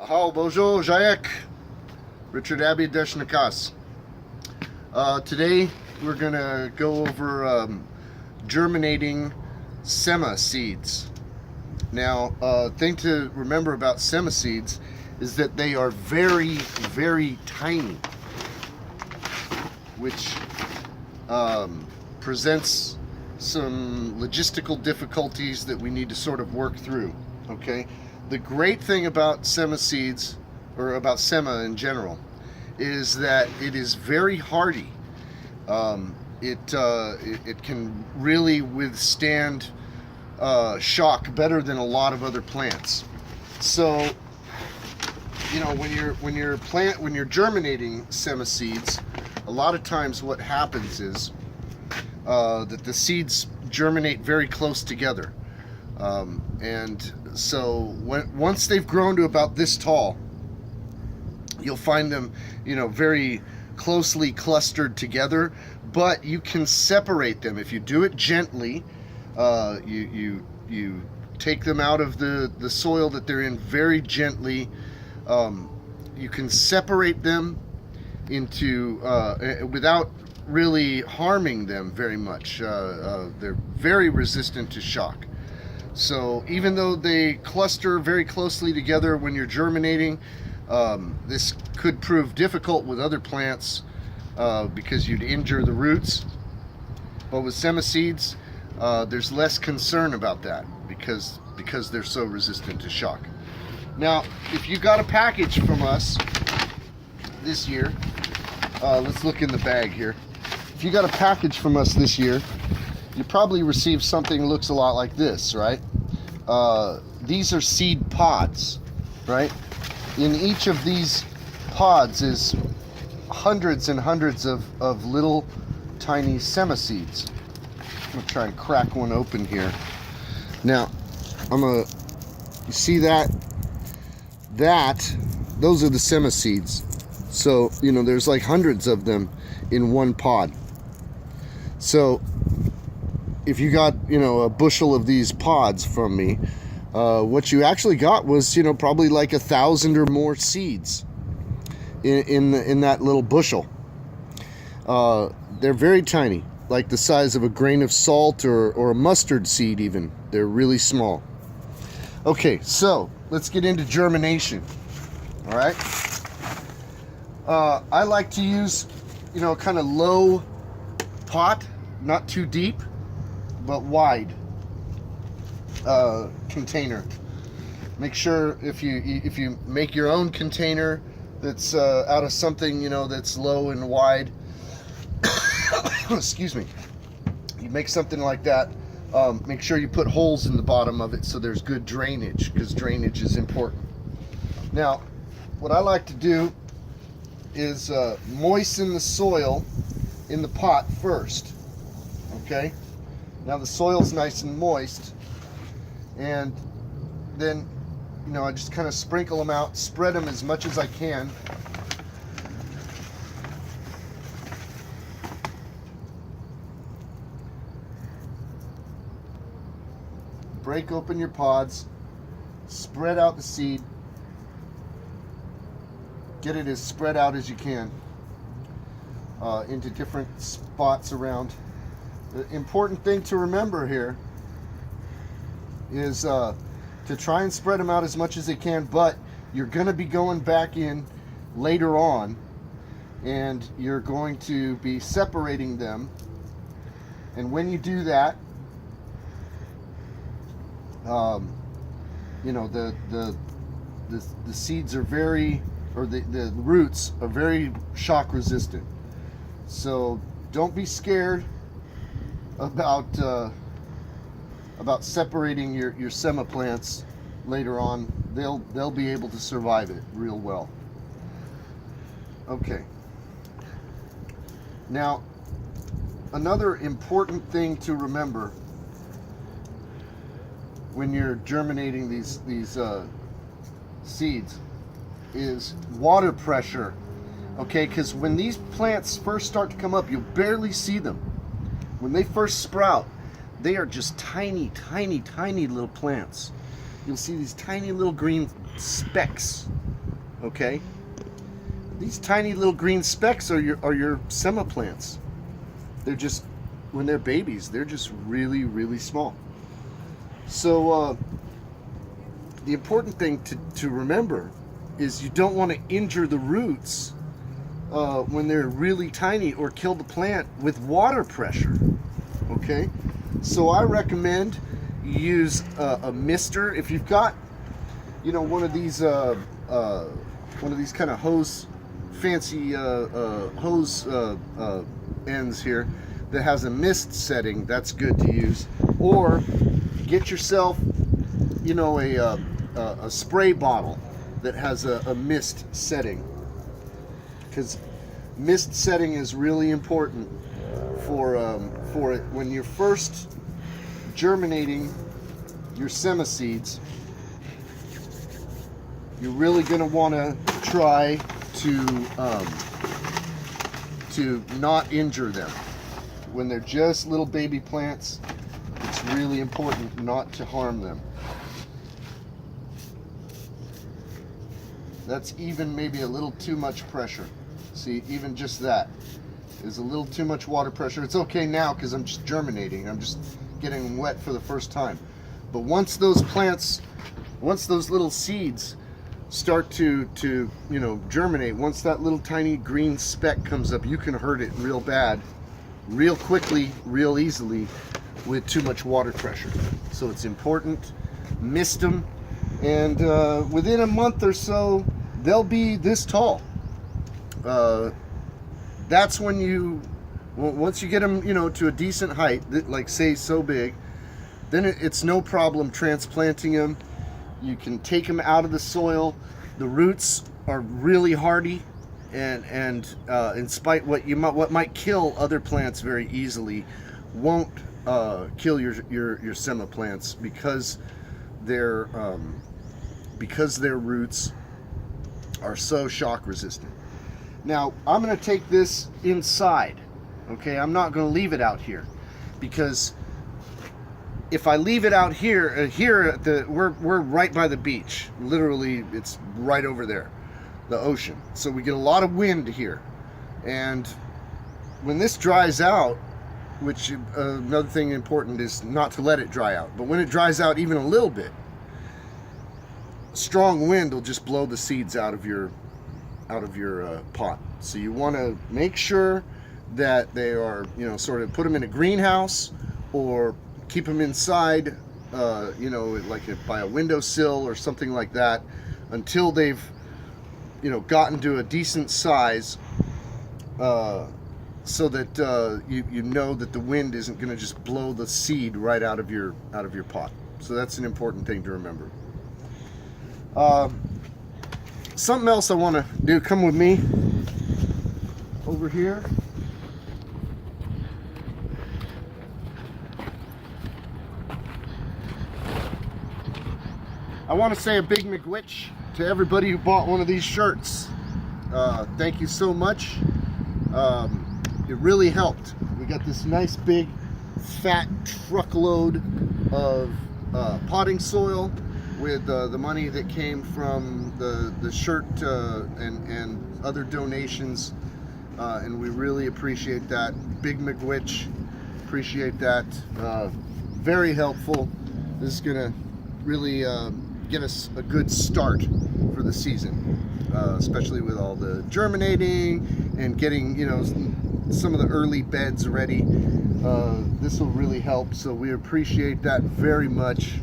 Ahau, bonjour, Jayek. Richard Abbey Deshnakas. Today we're gonna go over germinating Sema seeds. Now, thing to remember about Sema seeds is that they are very, very tiny, which presents some logistical difficulties that we need to sort of work through. Okay, the great thing about Sema seeds, or about Sema in general, is that it is very hardy. It can really withstand shock better than a lot of other plants. So, you know, when you're germinating Sema seeds, a lot of times what happens is that the seeds germinate very close together, and so once they've grown to about this tall, you'll find them, you know, very closely clustered together. But you can separate them if you do it gently. You take them out of the soil that they're in very gently. You can separate them into without really harming them very much. They're very resistant to shock. So even though they cluster very closely together when you're germinating, this could prove difficult with other plants because you'd injure the roots. But with Sema seeds, there's less concern about that because they're so resistant to shock. Now, if you got a package from us this year, let's look in the bag here. If you got a package from us this year, you probably received something that looks a lot like this, right? These are seed pods, right? In each of these pods is hundreds and hundreds of little tiny Sema seeds. I'm gonna try and crack one open here. Now, you see that? Those are the Sema seeds. So, you know, there's like hundreds of them in one pod. So, if you got, you know, a bushel of these pods from me, what you actually got was, you know, probably like 1,000 or more seeds in that little bushel. They're very tiny, like the size of a grain of salt or a mustard seed even. They're really small. Okay, so let's get into germination. All right. I like to use, you know, kind of low pot, not too deep, but wide container. Make sure if you make your own container that's out of something, you know, that's low and wide, excuse me, you make something like that, make sure you put holes in the bottom of it so there's good drainage, because drainage is important. Now, what I like to do is moisten the soil in the pot first. Okay, now the soil's nice and moist, and then, you know, I just kind of sprinkle them out, spread them as much as I can. Break open your pods, spread out the seed, get it as spread out as you can into different spots around. The important thing to remember here is to try and spread them out as much as they can, but you're going to be going back in later on and you're going to be separating them. And when you do that, you know, the seeds are very, or the roots are very shock resistant. So don't be scared about separating your Sema plants later on. They'll be able to survive it real well. Okay. Now, another important thing to remember when you're germinating these seeds is water pressure. Okay, because when these plants first start to come up, you'll barely see them. When they first sprout, they are just tiny, tiny, tiny little plants. You'll see these tiny little green specks Okay, these tiny little green specks are your Sema plants. They're just, when they're babies, they're just really, really small. So the important thing to remember is you don't want to injure the roots when they're really tiny, or kill the plant with water pressure. Okay, so I recommend you use a mister. If you've got, you know, one of these kind of hose, fancy hose ends here that has a mist setting, that's good to use. Or get yourself, you know, a spray bottle that has a mist setting, because mist setting is really important for it when you're first germinating your Sema seeds. You're really going to want to try to not injure them when they're just little baby plants. It's really important not to harm them. That's even maybe a little too much pressure. See, even just that is a little too much water pressure. It's okay now because I'm just germinating. I'm just getting them wet for the first time. But once those plants, once those little seeds start to you know, germinate, once that little tiny green speck comes up, you can hurt it real bad, real quickly, real easily with too much water pressure. So it's important, mist them, and within a month or so they'll be this tall. That's when you, once you get them, you know, to a decent height, like say so big, then it's no problem transplanting them. You can take them out of the soil. The roots are really hardy, and in spite what might kill other plants very easily, won't kill your Sema plants, because their roots are so shock resistant. Now I'm going to take this inside. Okay, I'm not going to leave it out here, because if I leave it out here, we're right by the beach. Literally, it's right over there, the ocean. So we get a lot of wind here, and when this dries out, which another thing important is not to let it dry out. But when it dries out even a little bit, strong wind will just blow the seeds out of your pot. So you want to make sure that they are, you know, sort of put them in a greenhouse, or keep them inside, you know, like by a windowsill or something like that, until they've, you know, gotten to a decent size, so that you know that the wind isn't going to just blow the seed right out of your pot. So that's an important thing to remember. Something else I want to do. Come with me over here. I want to say a big McWitch to everybody who bought one of these shirts. Thank you so much. It really helped. We got this nice big fat truckload of potting soil with the money that came from the shirt and other donations, and we really appreciate that. Big McWitch, appreciate that. Very helpful. This is gonna really get us a good start for the season, especially with all the germinating and getting, you know, some of the early beds ready. This will really help, so we appreciate that very much.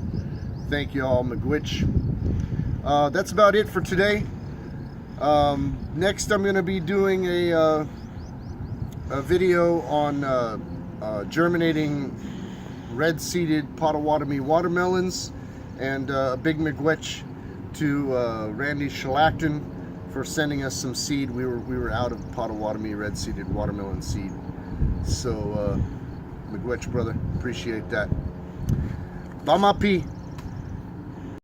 Thank you all, McWitch. That's about it for today. Next I'm going to be doing a video on germinating red-seeded Potawatomi watermelons, and a big McWitch to Randy Shalacton for sending us some seed. We were out of Potawatomi red-seeded watermelon seed. So McWitch brother, appreciate that. Bamapi.